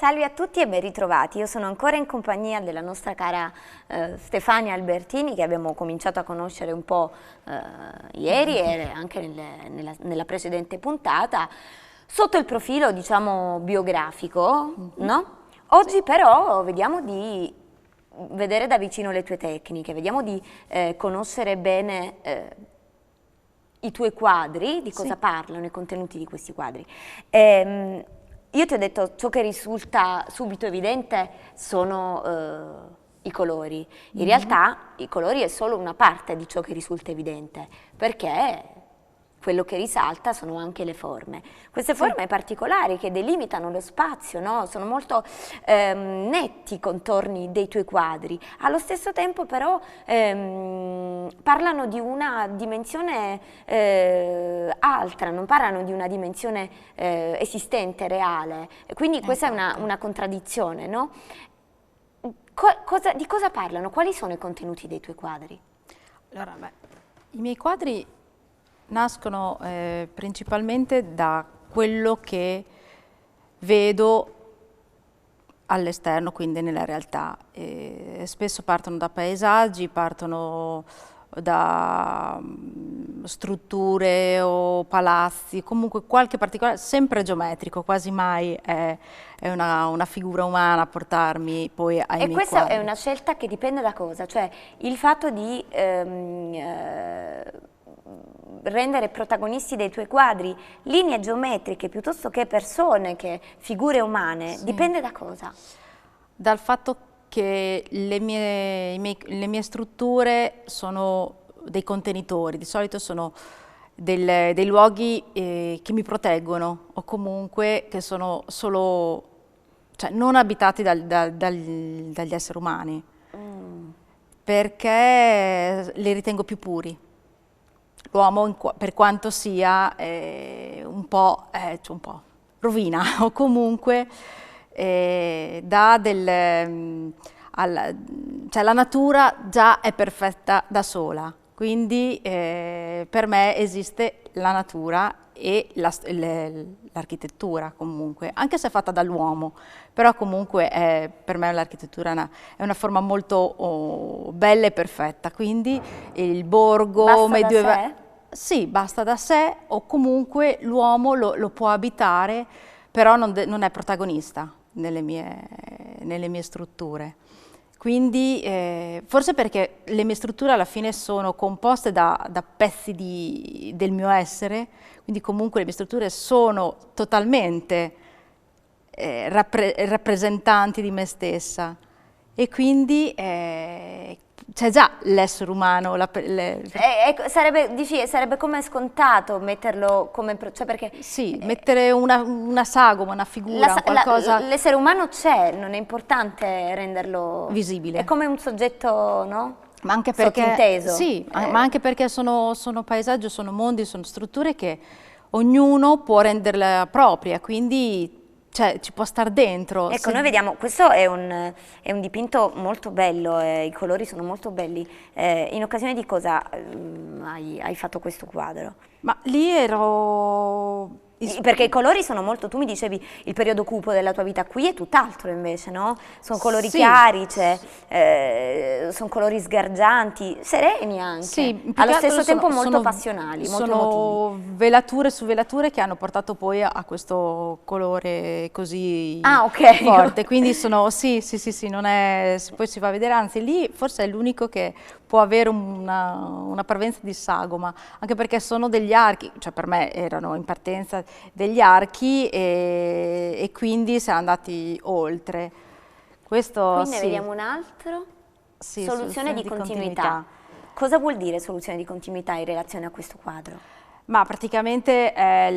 Salve a tutti e ben ritrovati. Io sono ancora in compagnia della nostra cara Stefania Albertini, che abbiamo cominciato a conoscere un po' ieri e anche nella precedente puntata, sotto il profilo, diciamo, biografico, no? Oggi però vediamo di vedere da vicino le tue tecniche, vediamo di conoscere bene i tuoi quadri, di cosa parlano, i contenuti di questi quadri. Io ti ho detto, ciò che risulta subito evidente sono i colori. In realtà i colori è solo una parte di ciò che risulta evidente, perché quello che risalta sono anche le forme. Queste forme particolari che delimitano lo spazio, no? Sono molto netti i contorni dei tuoi quadri. Allo stesso tempo però parlano di una dimensione altra, non parlano di una dimensione esistente, reale. Quindi questa è una contraddizione, no? Di cosa parlano? Quali sono i contenuti dei tuoi quadri? Allora, i miei quadri nascono principalmente da quello che vedo all'esterno, quindi nella realtà. Spesso partono da paesaggi, partono da strutture o palazzi, comunque qualche particolare, sempre geometrico, quasi mai è una figura umana a portarmi poi ai miei quadri. E questa è una scelta che dipende da cosa? Cioè il fatto di rendere protagonisti dei tuoi quadri linee geometriche piuttosto che persone, che figure umane, dipende da cosa? Dal fatto che le mie strutture sono dei contenitori, di solito sono dei luoghi che mi proteggono o comunque che sono solo, cioè non abitati dagli esseri umani, perché li ritengo più puri. L'uomo, per quanto sia un po' rovina o comunque dà cioè la natura già è perfetta da sola, quindi per me esiste la natura e l'architettura comunque, anche se è fatta dall'uomo, però comunque per me l'architettura è una forma molto bella e perfetta, quindi il borgo medievale. Sì, basta da sé o comunque l'uomo lo può abitare, però non è protagonista nelle mie strutture. Quindi forse perché le mie strutture alla fine sono composte da pezzi del mio essere, quindi comunque le mie strutture sono totalmente rappresentanti di me stessa e quindi c'è già l'essere umano. Sarebbe come scontato metterlo come... Cioè perché, sì, mettere una sagoma, una figura, qualcosa... L'essere umano c'è, non è importante renderlo... visibile. È come un soggetto, no? Ma anche perché, sottinteso. sì, ma anche perché sono paesaggi, sono mondi, sono strutture che ognuno può renderla propria, quindi... cioè, ci può star dentro. Ecco, noi vediamo, questo è un dipinto molto bello, i colori sono molto belli. In occasione di cosa hai fatto questo quadro? Ma lì ero... Perché i colori sono molto, tu mi dicevi, il periodo cupo della tua vita, qui è tutt'altro invece, no? Sono colori chiari, sono colori sgargianti, sereni anche, sì, allo stesso tempo molto passionali, molto emotivi. Sono velature su velature che hanno portato poi a questo colore così forte, quindi sono, sì, non è, poi si va a vedere, anzi lì forse è l'unico che può avere una parvenza di sagoma, anche perché sono degli archi, cioè per me erano in partenza degli archi e quindi siamo andati oltre. Questo, Qui ne vediamo un altro, soluzione di continuità. Cosa vuol dire soluzione di continuità in relazione a questo quadro? Ma praticamente è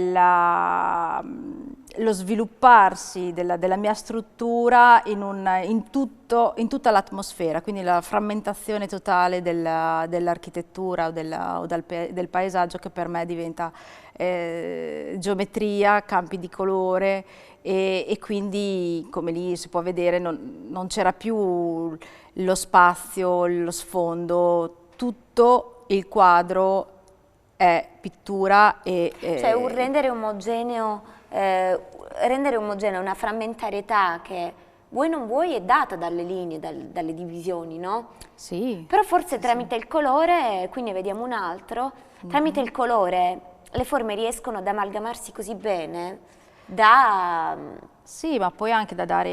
lo svilupparsi della mia struttura in tutta l'atmosfera, quindi la frammentazione totale dell'architettura o del paesaggio, che per me diventa geometria, campi di colore e quindi, come lì si può vedere, non c'era più lo spazio, lo sfondo, tutto il quadro è pittura cioè un rendere omogeneo rendere omogenea una frammentarietà che vuoi non vuoi è data dalle linee, dalle divisioni, no? Sì. Però forse tramite il colore, qui ne vediamo un altro, tramite il colore le forme riescono ad amalgamarsi così bene da... Sì, ma poi anche da dare,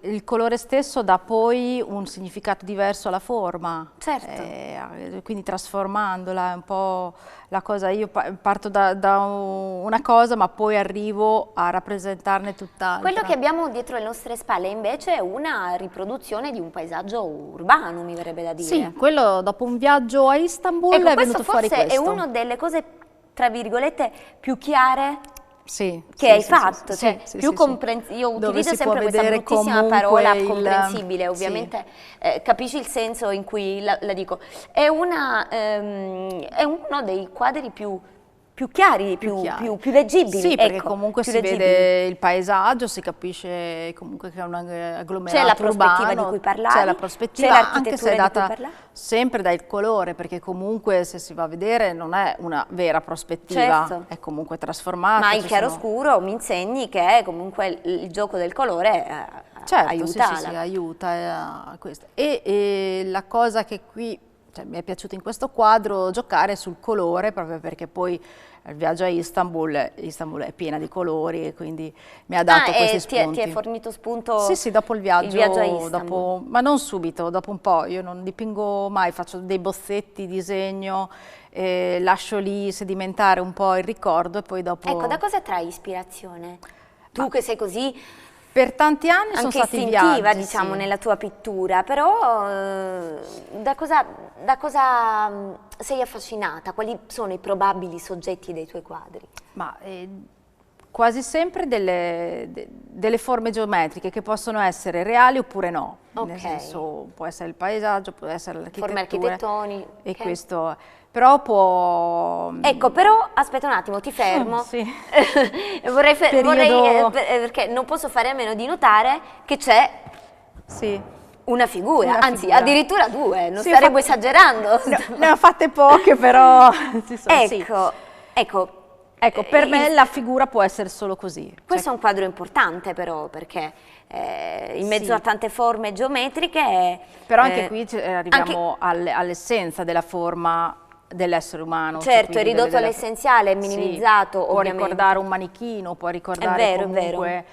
il colore stesso dà poi un significato diverso alla forma. Certo. Quindi trasformandola è un po' la cosa, io parto da una cosa ma poi arrivo a rappresentarne tutt'altra. Quello che abbiamo dietro le nostre spalle invece è una riproduzione di un paesaggio urbano, mi verrebbe da dire. Sì, quello dopo un viaggio a Istanbul è venuto fuori questo. Forse è una delle cose, tra virgolette, più chiare che hai fatto, più comprensibile. Io utilizzo sempre questa bruttissima parola comprensibile, ovviamente capisci il senso in cui la dico. È uno dei quadri più chiari, più leggibili. Sì, perché comunque si vede il paesaggio, si capisce comunque che è un agglomerato urbano. C'è la prospettiva di cui parlavi, c'è la prospettiva, anche se è data sempre dal colore, perché comunque se si va a vedere non è una vera prospettiva, è comunque trasformata. Ma il chiaroscuro mi insegni che comunque il gioco del colore aiuta. Sì, aiuta a questo. E la cosa che qui mi è piaciuto in questo quadro giocare sul colore, proprio perché poi il viaggio a Istanbul è piena di colori e quindi mi ha dato questi spunti. Ti è fornito spunto? Sì, dopo il viaggio a Istanbul. ma non subito, dopo un po'. Io non dipingo mai, faccio dei bozzetti, disegno, lascio lì sedimentare un po' il ricordo e poi dopo... Ecco, da cosa trai ispirazione? Tu che sei così... Per tanti anni sono stati istintiva, viaggi, diciamo, nella tua pittura, però da cosa sei affascinata? Quali sono i probabili soggetti dei tuoi quadri? Ma quasi sempre delle forme geometriche che possono essere reali oppure no. Nel senso, può essere il paesaggio, può essere l'architettura. Forme architettoniche. E questo... Però può... Ecco, però aspetta un attimo, ti fermo. Sì. vorrei perché non posso fare a meno di notare che c'è una figura, anzi addirittura due, non staremo esagerando. Ne ho fatte poche, però ci sono. Ecco, per me la figura può essere solo così. Questo è un quadro importante però, perché in mezzo a tante forme geometriche... Però anche qui arriviamo all'essenza della forma dell'essere umano. Certo, è ridotto all'essenziale, minimizzato, ovviamente. Può ricordare un manichino, può ricordare comunque...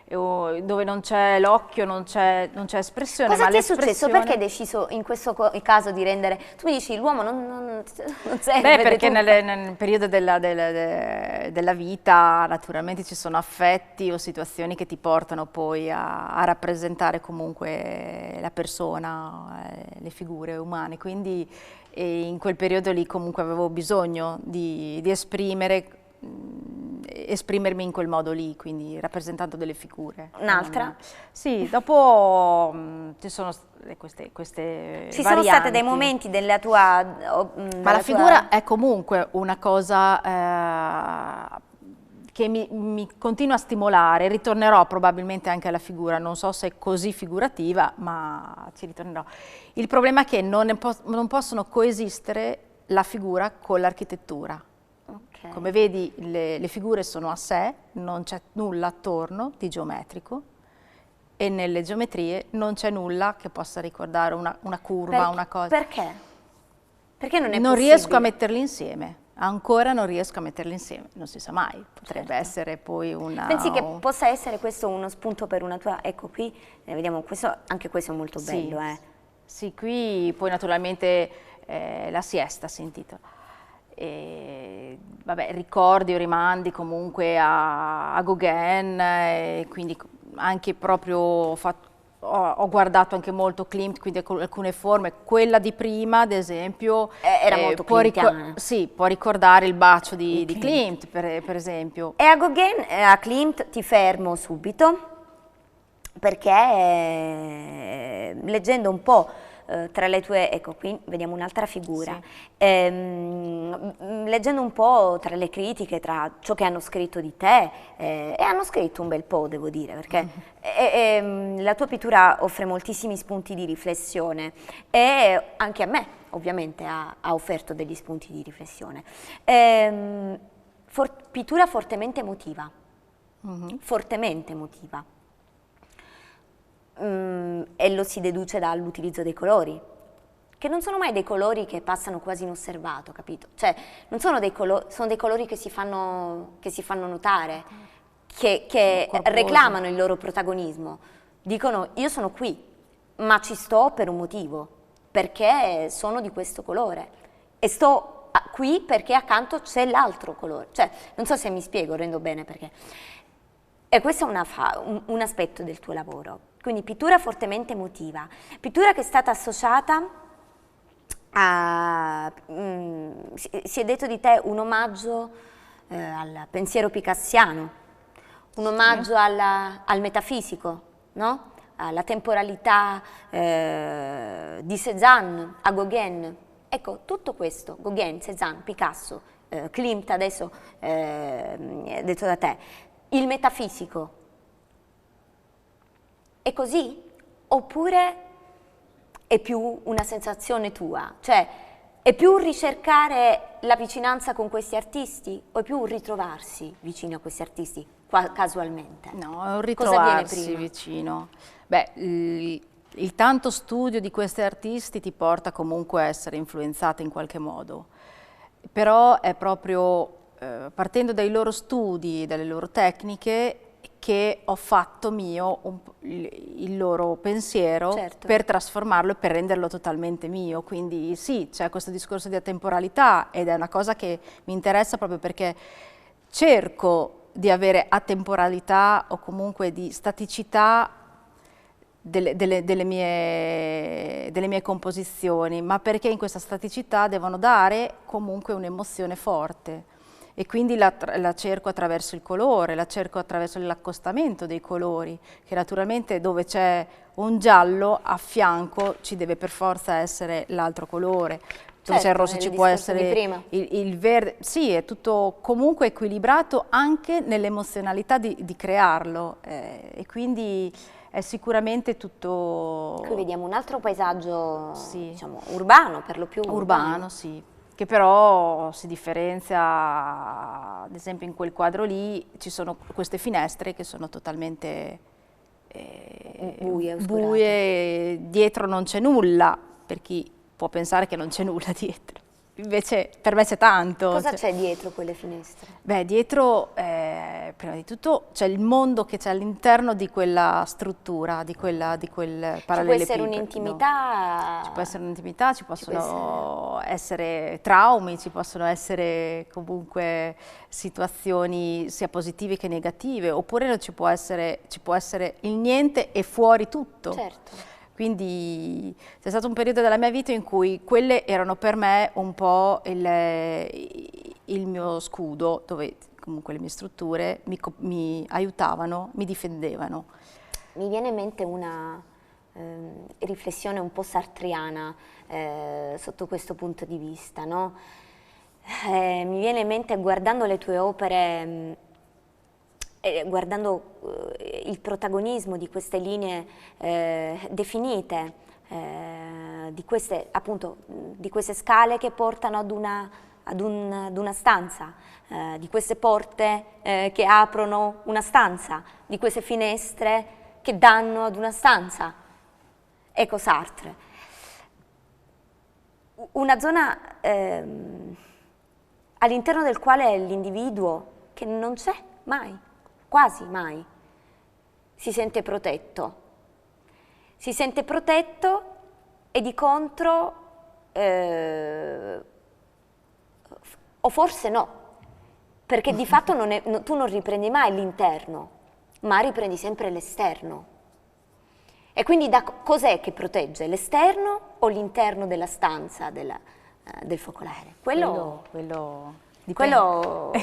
dove non c'è l'occhio, non c'è espressione. Cosa ti è successo? Perché hai deciso in questo caso di rendere... Tu mi dici l'uomo non serve. Perché nel periodo della vita naturalmente ci sono affetti o situazioni che ti portano poi a rappresentare comunque la persona, le figure umane, quindi in quel periodo lì comunque avevo bisogno di esprimermi in quel modo lì, quindi rappresentando delle figure. Un'altra? Sì, dopo ci sono queste Ci varianti. sono stati dei momenti della tua... Ma la figura è comunque una cosa che mi continua a stimolare, ritornerò probabilmente anche alla figura, non so se è così figurativa, ma ci ritornerò. Il problema è che non possono coesistere la figura con l'architettura. Come vedi le figure sono a sé, non c'è nulla attorno di geometrico e nelle geometrie non c'è nulla che possa ricordare una curva, una cosa. Perché? Perché non è Non possibile? riesco a metterli insieme, ancora non riesco a metterli insieme, non si sa mai, potrebbe essere poi una... Pensi che possa essere questo uno spunto per una tua... Ecco qui, vediamo, anche questo è molto bello. Sì, qui poi naturalmente la siesta si intitola. Ricordi o rimandi comunque a Gauguin, e quindi anche proprio ho guardato anche molto Klimt, quindi alcune forme, quella di prima ad esempio era molto klimtiana. Sì, può ricordare il bacio di Klimt per esempio. E a Gauguin, a Klimt ti fermo subito, perché leggendo un po' tra le tue, ecco qui vediamo un'altra figura, leggendo un po' tra le critiche, tra ciò che hanno scritto di te, e hanno scritto un bel po', devo dire, perché la tua pittura offre moltissimi spunti di riflessione e anche a me ovviamente ha offerto degli spunti di riflessione. pittura fortemente emotiva, fortemente emotiva. E lo si deduce dall'utilizzo dei colori, che non sono mai dei colori che passano quasi inosservato, capito? Cioè, non sono dei colori, sono dei colori che si fanno notare, che reclamano il loro protagonismo. Dicono, io sono qui, ma ci sto per un motivo, perché sono di questo colore. E sto qui perché accanto c'è l'altro colore. Cioè, non so se mi spiego, rendo bene perché... E questo è un aspetto del tuo lavoro. Quindi pittura fortemente emotiva, pittura che è stata associata a... si è detto di te un omaggio al pensiero picassiano, un omaggio al metafisico, no? Alla temporalità di Cézanne, a Gauguin. Ecco, tutto questo, Gauguin, Cézanne, Picasso, Klimt adesso detto da te, il metafisico, è così? Oppure è più una sensazione tua? Cioè, è più ricercare la vicinanza con questi artisti o è più un ritrovarsi vicino a questi artisti casualmente? No, è un ritrovarsi vicino. Beh, il tanto studio di questi artisti ti porta comunque a essere influenzata in qualche modo, però è proprio partendo dai loro studi, dalle loro tecniche, che ho fatto mio il loro pensiero, certo, per trasformarlo e per renderlo totalmente mio. Quindi sì, c'è questo discorso di atemporalità ed è una cosa che mi interessa proprio perché cerco di avere atemporalità o comunque di staticità delle mie composizioni, ma perché in questa staticità devono dare comunque un'emozione forte. E quindi la cerco attraverso il colore, la cerco attraverso l'accostamento dei colori, che naturalmente dove c'è un giallo a fianco ci deve per forza essere l'altro colore, dove c'è il rosso ci può essere il verde, sì, è tutto comunque equilibrato anche nell'emozionalità di crearlo e quindi è sicuramente tutto... Qui vediamo un altro paesaggio, sì, diciamo, urbano, per lo più urbano, sì, che però si differenzia, ad esempio in quel quadro lì ci sono queste finestre che sono totalmente buie, dietro non c'è nulla, per chi può pensare che non c'è nulla dietro. Invece per me c'è tanto. Cosa c'è dietro quelle finestre? Beh, dietro prima di tutto c'è il mondo che c'è all'interno di quella struttura, di quel parallelepipedo. Ci può essere un'intimità? Ci può essere un'intimità, ci possono essere traumi, ci possono essere comunque situazioni sia positive che negative, oppure ci può essere il niente e fuori tutto. Certo. Quindi c'è stato un periodo della mia vita in cui quelle erano per me un po' il mio scudo, dove comunque le mie strutture mi aiutavano, mi difendevano. Mi viene in mente una riflessione un po' sartriana sotto questo punto di vista, no? Mi viene in mente, guardando le tue opere, guardando il protagonismo di queste linee definite, di queste scale che portano ad una stanza, di queste porte che aprono una stanza, di queste finestre che danno ad una stanza. Ecco Sartre. Una zona all'interno del quale l'individuo, che non c'è mai, quasi mai, si sente protetto. Si sente protetto e di contro, o forse no, perché di fatto tu non riprendi mai l'interno, ma riprendi sempre l'esterno. E quindi cos'è che protegge? L'esterno o l'interno della stanza del focolare? Quello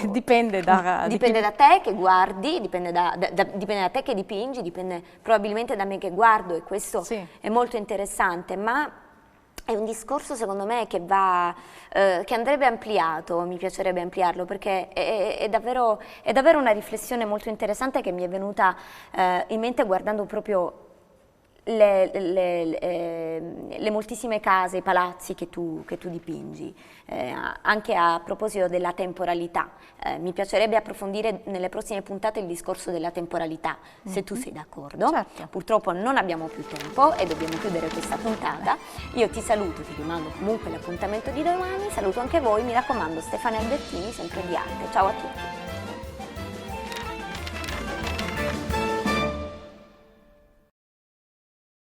dipende da te che guardi, dipende da te che dipingi, dipende probabilmente da me che guardo, e questo sì, è molto interessante, ma è un discorso secondo me che andrebbe ampliato, mi piacerebbe ampliarlo, perché è davvero una riflessione molto interessante che mi è venuta in mente guardando proprio le moltissime case, i palazzi che tu dipingi, anche a proposito della temporalità. Mi piacerebbe approfondire nelle prossime puntate il discorso della temporalità, se tu sei d'accordo. Certo. Purtroppo non abbiamo più tempo e dobbiamo chiudere questa puntata. Io ti saluto, ti rimando comunque l'appuntamento di domani, saluto anche voi, mi raccomando, Stefania Albertini, sempre di arte. Ciao a tutti.